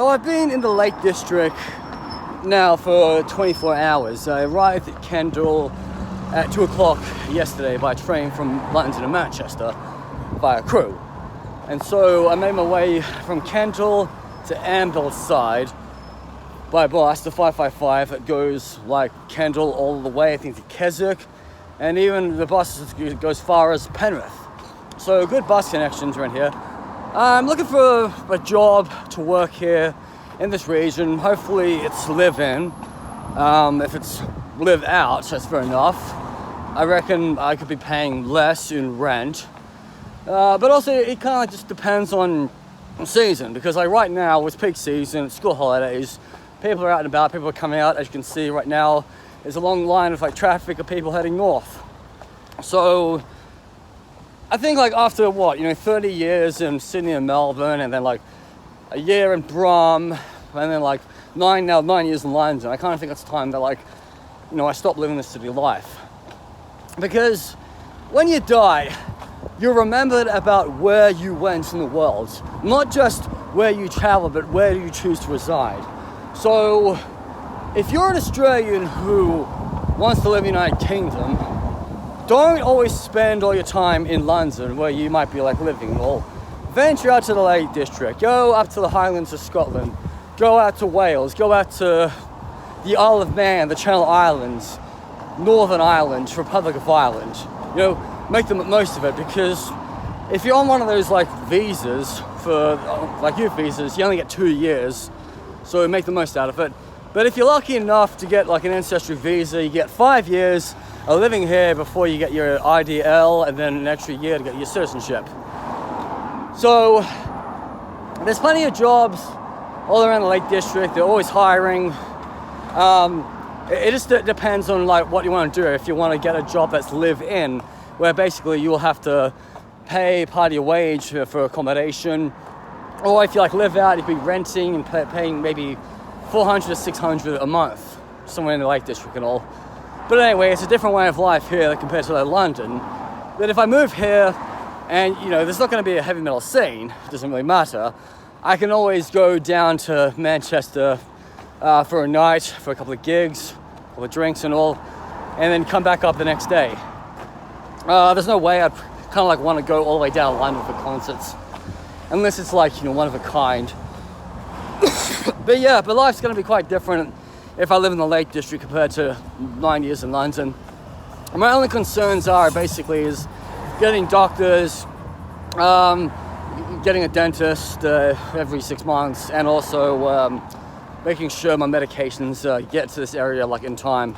I've been in the Lake District now for 24 hours. I arrived at Kendal at 2 o'clock yesterday by train from London to Manchester via Crewe. And so I made my way from Kendal to Ambleside by bus, the 555 that goes like Kendal all the way, I think, to Keswick, and even the bus goes as far as Penrith. So good bus connections around here. I'm looking for a job to work here in this region. Hopefully it's live-in. If it's live-out, that's fair enough. I reckon I could be paying less in rent. But also it kind of just depends on season, because like right now it's peak season, it's school holidays, people are out and about, people are coming out. As you can see right now, there's a long line of like traffic of people heading north. So I think like after 30 years in Sydney and Melbourne, and then like a year in Brum, and then like 9 years in London, I kind of think it's time that I stop living this city life. Because when you die, you're remembered about where you went in the world, not just where you travel, but where you choose to reside. So if you're an Australian who wants to live in the United Kingdom, don't always spend all your time in London where you might be like living. Or venture out to the Lake District, go up to the Highlands of Scotland, go out to Wales, go out to the Isle of Man, the Channel Islands, Northern Ireland, Republic of Ireland. Make the most of it, because if you're on one of those like visas for like youth visas, you only get 2 years, so make the most out of it. But if you're lucky enough to get like an ancestry visa, you get 5 years of living here before you get your IDL, and then an extra year to get your citizenship. So there's plenty of jobs all around the Lake District. They're always hiring. It just depends on like what you want to do. If you want to get a job that's live-in, where basically you'll have to pay part of your wage for accommodation, or if you like live out, you could be renting and paying maybe $400 to $600 a month somewhere in the Lake District and all. But anyway, it's a different way of life here compared to London. But if I move here and there's not going to be a heavy metal scene, it doesn't really matter, I can always go down to Manchester for a night, for a couple of gigs, a couple of drinks and all, and then come back up the next day. There's no way I'd kind of like want to go all the way down to London for concerts, unless it's like one of a kind. But life's going to be quite different if I live in the Lake District compared to 9 years in London. And my only concerns are basically is getting doctors, getting a dentist every 6 months, and also making sure my medications get to this area like in time.